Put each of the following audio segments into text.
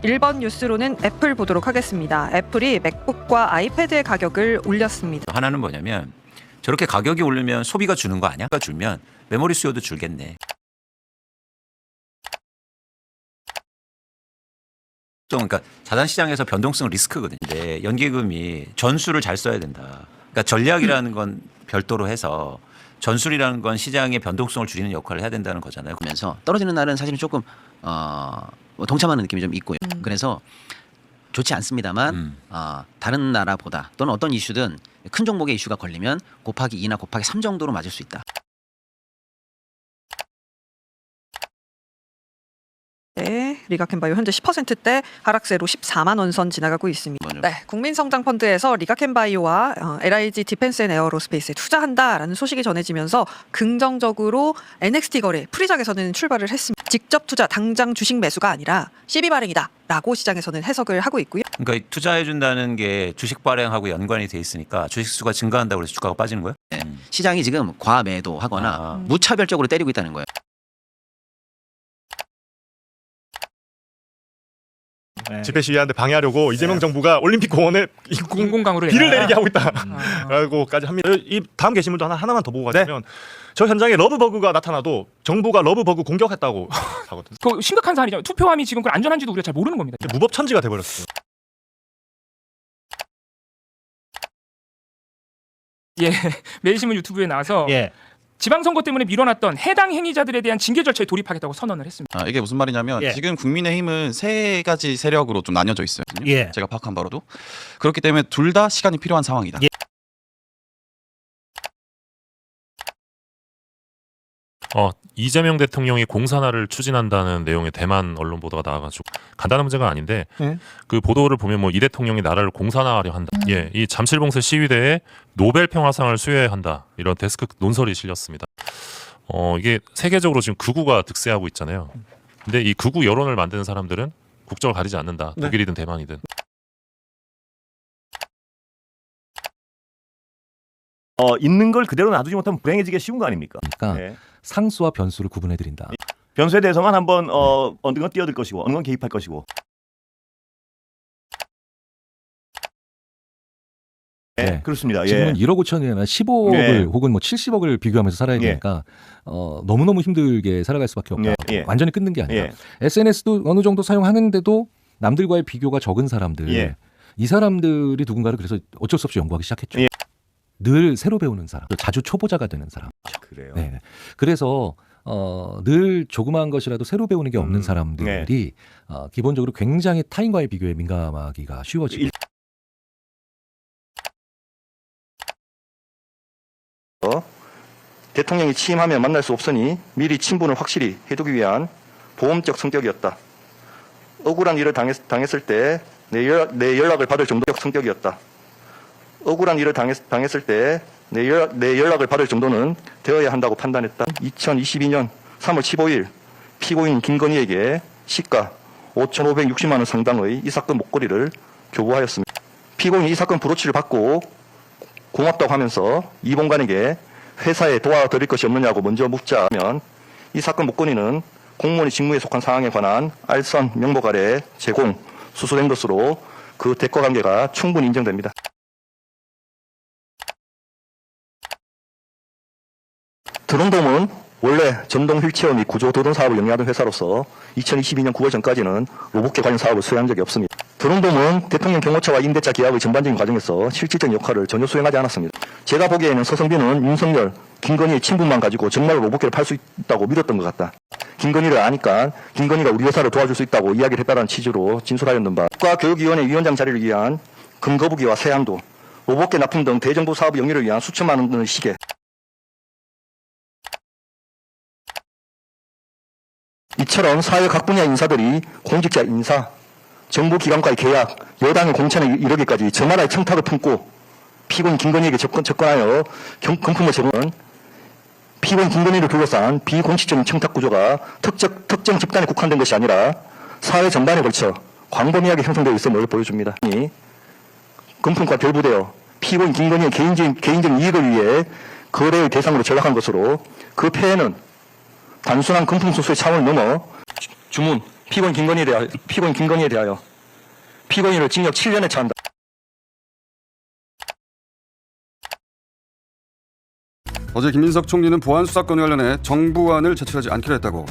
1번 뉴스로는 애플 보도록 하겠습니다. 애플이 맥북과 아이패드의 가격을 올렸습니다. 하나는 뭐냐면 저렇게 가격이 오르면 소비가 주는 거 아니야? 줄면 메모리 수요도 줄겠네. 그러니까 자산 시장에서 변동성 리스크거든요. 근데 연기금이 전술을 잘 써야 된다. 그러니까 전략이라는 건 별도로 해서 전술이라는 건 시장의 변동성을 줄이는 역할을 해야 된다는 거잖아요. 그러면서 떨어지는 날은 사실은 조금 뭐 동참하는 느낌이 좀 있고요. 그래서 좋지 않습니다만 다른 나라보다 또는 어떤 이슈든 큰 종목의 이슈가 걸리면 곱하기 2나 곱하기 3 정도로 맞을 수 있다. 네, 리가캔바이오 현재 10%대 하락세로 14만 원 선 지나가고 있습니다. 맞아요. 네, 국민성장펀드에서 리가캔바이오와 LIG 디펜스 앤 에어로스페이스에 투자한다라는 소식이 전해지면서 긍정적으로 NXT 거래 프리작에서는 출발을 했습니다. 직접 투자 당장 주식 매수가 아니라 시비 발행이다라고 시장에서는 해석을 하고 있고요. 그러니까 투자해 준다는 게 주식 발행하고 연관이 돼 있으니까 주식 수가 증가한다고 해서 주가가 빠지는 거예요? 네. 시장이 지금 과매도하거나 무차별적으로 때리고 있다는 거예요. 네. 집회 시위하는데 방해하려고 이재명 정부가 올림픽 공원에 인공강으로 비를 내리게 하고 있다라고까지 합니다. 이 다음 게시물도 하나만 더 보고 가자면 저 현장에 러브버그가 나타나도 정부가 러브버그 공격했다고 하거든요. 그 심각한 사안이죠. 투표함이 지금 그 안전한지도 우리가 잘 모르는 겁니다. 무법천지가 돼버렸어요. 예, 매일신문 유튜브에 나와서 지방선거 때문에 밀어놨던 해당 행위자들에 대한 징계 절차에 돌입하겠다고 선언을 했습니다. 이게 무슨 말이냐면 지금 국민의힘은 세 가지 세력으로 좀 나뉘어져 있어요. 제가 파악한 바로도. 그렇기 때문에 둘 다 시간이 필요한 상황이다. 이재명 대통령이 공산화를 추진한다는 내용의 대만 언론 보도가 나와가지고 간단한 문제가 아닌데 그 보도를 보면 뭐 이 대통령이 나라를 공산화하려 한다. 이 잠실봉쇄 시위대에 노벨 평화상을 수여한다. 이런 데스크 논설이 실렸습니다. 이게 세계적으로 지금 극우가 득세하고 있잖아요. 근데 이 극우 여론을 만드는 사람들은 국적을 가리지 않는다. 독일이든 대만이든. 있는 걸 그대로 놔두지 못하면 불행해지기가 쉬운 거 아닙니까? 그러니까 상수와 변수를 구분해드린다. 변수에 대해서만 한번 어느 건 뛰어들 것이고 어느 건 개입할 것이고. 네, 그렇습니다. 지금은 1억 5천이 아니라 15억을 혹은 뭐 70억을 비교하면서 살아야 되니까 너무너무 힘들게 살아갈 수밖에 없다. 완전히 끊는 게 아니라 SNS도 어느 정도 사용하는데도 남들과의 비교가 적은 사람들 이 사람들이 누군가를 그래서 어쩔 수 없이 연구하기 시작했죠. 늘 새로 배우는 사람, 자주 초보자가 되는 사람. 그래요. 네. 그래서 늘 조그마한 것이라도 새로 배우는 게 없는 사람들이 기본적으로 굉장히 타인과의 비교에 민감하기가 쉬워지고. 대통령이 취임하면 만날 수 없으니 미리 친분을 확실히 해두기 위한 보험적 성격이었다. 억울한 일을 당했을 때 내 연락을 받을 정도의 성격이었다. 억울한 일을 당했을 때 내 연락을 받을 정도는 되어야 한다고 판단했다. 2022년 3월 15일 피고인 김건희에게 시가 5,560만 원 상당의 이 사건 목걸이를 교부하였습니다. 피고인이 이 사건 브로치를 받고 고맙다고 하면서 이봉관에게 회사에 도와드릴 것이 없느냐고 먼저 묻자면 이 사건 목걸이는 공무원의 직무에 속한 사항에 관한 알선 명목 아래 제공, 수수된 것으로 그 대가 관계가 충분히 인정됩니다. 드론돔은 원래 전동 휠체어 및 구조 드론 사업을 영위하던 회사로서 2022년 9월 전까지는 로봇계 관련 사업을 수행한 적이 없습니다. 드론돔은 대통령 경호처와 임대차 계약의 전반적인 과정에서 실질적인 역할을 전혀 수행하지 않았습니다. 제가 보기에는 서성빈은 윤석열, 김건희의 친분만 가지고 정말로 로봇계를 팔 수 있다고 믿었던 것 같다. 김건희를 아니까 김건희가 우리 회사를 도와줄 수 있다고 이야기를 했다는 취지로 진술하였는 바 국가교육위원회 위원장 자리를 위한 금거북이와 세안도, 로봇계 납품 등 대정부 사업 영위를 위한 수천만 원의 시계, 이처럼 사회 각 분야 인사들이 공직자 인사, 정부 기관과의 계약, 여당의 공천에 이르기까지 저마다의 청탁을 품고 피고인 김건희에게 접근하여 금품을 제공한 피고인 김건희를 둘러싼 비공식적인 청탁 구조가 특정 집단에 국한된 것이 아니라 사회 전반에 걸쳐 광범위하게 형성되어 있음을 보여줍니다. 금품과 결부되어 피고인 김건희의 개인적인 이익을 위해 거래의 대상으로 전락한 것으로 그 폐해는 단순한 금품 수수의 차원을 넘어 주문, 피고인 김건희에 대하여 피고인을 징역 7년에 처한다. 어제 김민석 총리는 보안 수사권 관련해 정부안을 제출하지 않기로 했다고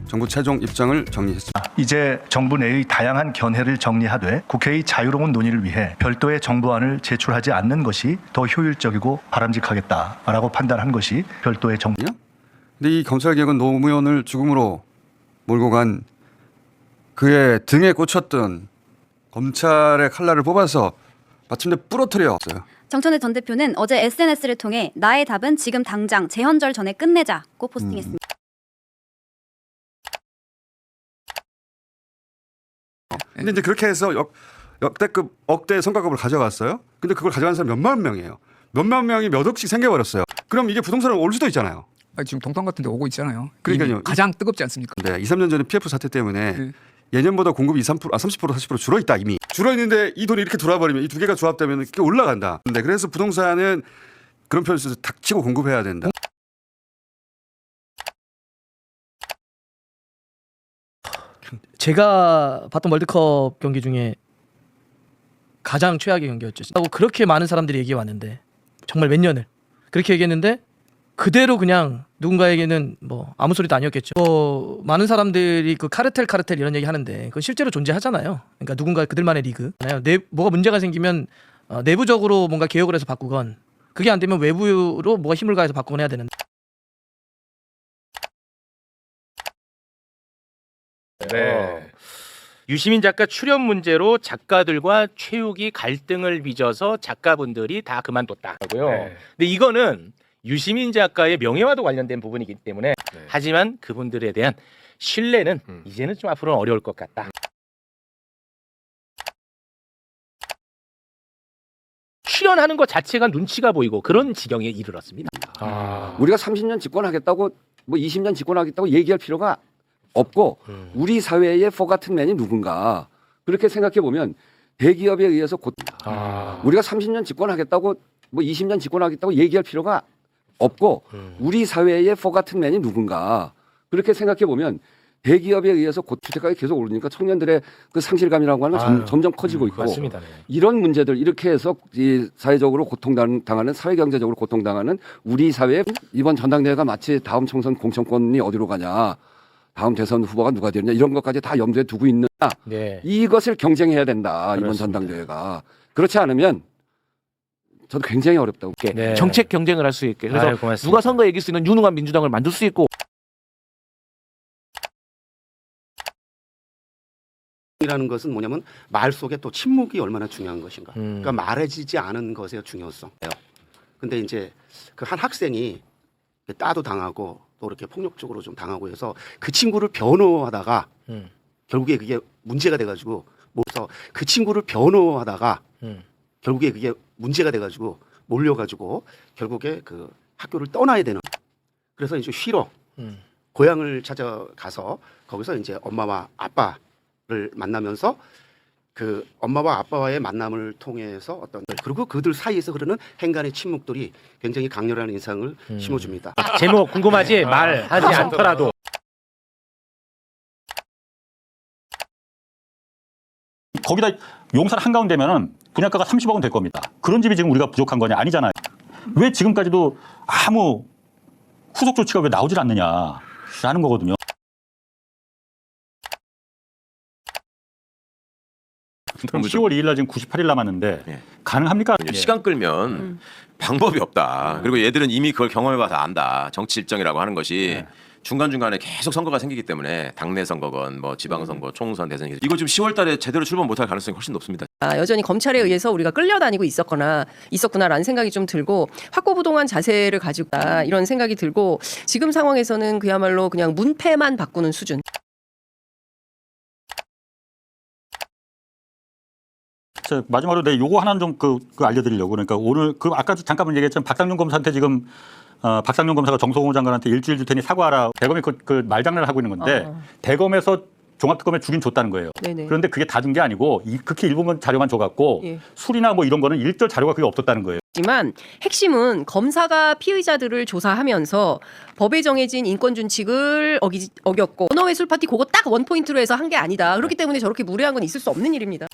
정부 최종 입장을 정리했습니다. 이제 정부 내의 다양한 견해를 정리하되 국회의 자유로운 논의를 위해 별도의 정부안을 제출하지 않는 것이 더 효율적이고 바람직하겠다라고 판단한 것이 별도의 정부. 근데 이 검찰개혁은 노무현을 죽음으로 몰고 간 그의 등에 꽂혔던 검찰의 칼날을 뽑아서 마침내 부러뜨렸어요. 정청래 전 대표는 어제 SNS를 통해 나의 답은 지금 당장 재헌절 전에 끝내자고 포스팅했습니다. 근데 이제 그렇게 해서 역대급 억대 성과급을 가져갔어요. 근데 그걸 가져간 사람 몇만 명이에요. 몇만 명이 몇 억씩 생겨버렸어요. 그럼 이게 부동산으로 올 수도 있잖아요. 지금 동탄 같은 데 오고 있잖아요. 그러니까요. 가장 뜨겁지 않습니까? 네, 2, 3년 전에 PF 사태 때문에 예년보다 공급이 30%, 40% 줄어있다 이미. 줄어있는데 이 돈이 이렇게 돌아버리면 이 두 개가 조합되면 이게 올라간다. 네, 그래서 부동산은 그런 표현에서 닥치고 공급해야 된다. 제가 봤던 월드컵 경기 중에 가장 최악의 경기였죠. 하고 그렇게 많은 사람들이 얘기해 왔는데 정말 몇 년을 그렇게 얘기했는데 그대로 그냥 누군가에게는 뭐 아무 소리도 아니었겠죠. 많은 사람들이 그 카르텔 이런 얘기 하는데 그건 실제로 존재하잖아요. 그러니까 누군가 그들만의 리그. 뭐가 문제가 생기면 내부적으로 뭔가 개혁을 해서 바꾸건 그게 안 되면 외부로 뭐가 힘을 가해서 바꾸건 해야 되는데. 네. 유시민 작가 출연 문제로 작가들과 최욱이 갈등을 빚어서 작가분들이 다 그만뒀다고요. 네. 근데 이거는 유시민 작가의 명예와도 관련된 부분이기 때문에 하지만 그분들에 대한 신뢰는 이제는 좀 앞으로는 어려울 것 같다. 출연하는 것 자체가 눈치가 보이고 그런 지경에 이르렀습니다. 우리가 30년 집권하겠다고 뭐 20년 집권하겠다고 얘기할 필요가 없고 우리 사회의 포같은맨이 누군가 그렇게 생각해 보면 대기업에 의해서 우리가 30년 집권하겠다고 뭐 20년 집권하겠다고 얘기할 필요가 없고 우리 사회의 포같은맨이 누군가 그렇게 생각해 보면 대기업에 의해서 주택가격이 계속 오르니까 청년들의 그 상실감이라고 하는 건 점점 커지고 있고 맞습니다. 네. 이런 문제들 이렇게 해서 이 사회적으로 고통당하는 사회경제적으로 고통당하는 우리 사회 이번 전당대회가 마치 다음 총선 공천권이 어디로 가냐 다음 대선 후보가 누가 되느냐 이런 것까지 다 염두에 두고 있는 이것을 경쟁해야 된다. 이번 전당대회가. 그렇지 않으면 저도 굉장히 어렵다고. 정책 경쟁을 할 수 있게. 그래서 누가 선거에 이길 수 있는 유능한 민주당을 만들 수 있고. 이라는 것은 뭐냐면 말 속에 또 침묵이 얼마나 중요한 것인가. 그러니까 말해지지 않은 것의 중요성. 근데 이제 그 한 학생이 따도 당하고 또 이렇게 폭력적으로 좀 당하고 해서 그 친구를 변호하다가 결국에 그게 문제가 돼가지고 그래서 그 친구를 변호하다가 결국에 그게 문제가 돼가지고 몰려가지고 결국에 그 학교를 떠나야 되는. 그래서 이제 쉬러 고향을 찾아가서 거기서 이제 엄마와 아빠를 만나면서 그 엄마와 아빠와의 만남을 통해서 어떤 그리고 그들 사이에서 흐르는 행간의 침묵들이 굉장히 강렬한 인상을 심어줍니다. 제목 궁금하지? 말하지 않더라도. 거기다 용산 한가운데면은 분양가가 30억은 될 겁니다. 그런 집이 지금 우리가 부족한 거냐? 아니잖아요. 왜 지금까지도 아무 후속 조치가 왜 나오질 않느냐라는 거거든요. 그럼 10월 2일 날 지금 98일 남았는데 가능합니까? 시간 끌면 방법이 없다. 그리고 얘들은 이미 그걸 경험해봐서 안다. 정치 일정이라고 하는 것이 중간중간에 계속 선거가 생기기 때문에 당내 선거건 뭐 지방선거, 총선, 대선 이거 지금 10월 달에 제대로 출범 못할 가능성이 훨씬 높습니다. 여전히 검찰에 의해서 우리가 끌려다니고 있었구나라는 생각이 좀 들고 확고부동한 자세를 가지고 있다 이런 생각이 들고 지금 상황에서는 그야말로 그냥 문패만 바꾸는 수준. 마지막으로 내 요거 하나는 좀 그 알려드리려고. 그러니까 오늘 그 아까도 잠깐만 얘기했지만 박상용 검사한테 지금 박상용 검사가 정성호 장관한테 일주일 줄 테니 사과하라. 대검이 그 말장난을 하고 있는 건데 대검에서 종합특검에 주긴 줬다는 거예요. 네네. 그런데 그게 다 준 게 아니고 극히 일부분 자료만 줘갖고 술이나 뭐 이런 거는 일절 자료가 그게 없었다는 거예요. 하지만 핵심은 검사가 피의자들을 조사하면서 법에 정해진 인권 준칙을 어겼고 언어의 술 파티 그거 딱 원 포인트로 해서 한 게 아니다. 그렇기 때문에 저렇게 무례한 건 있을 수 없는 일입니다.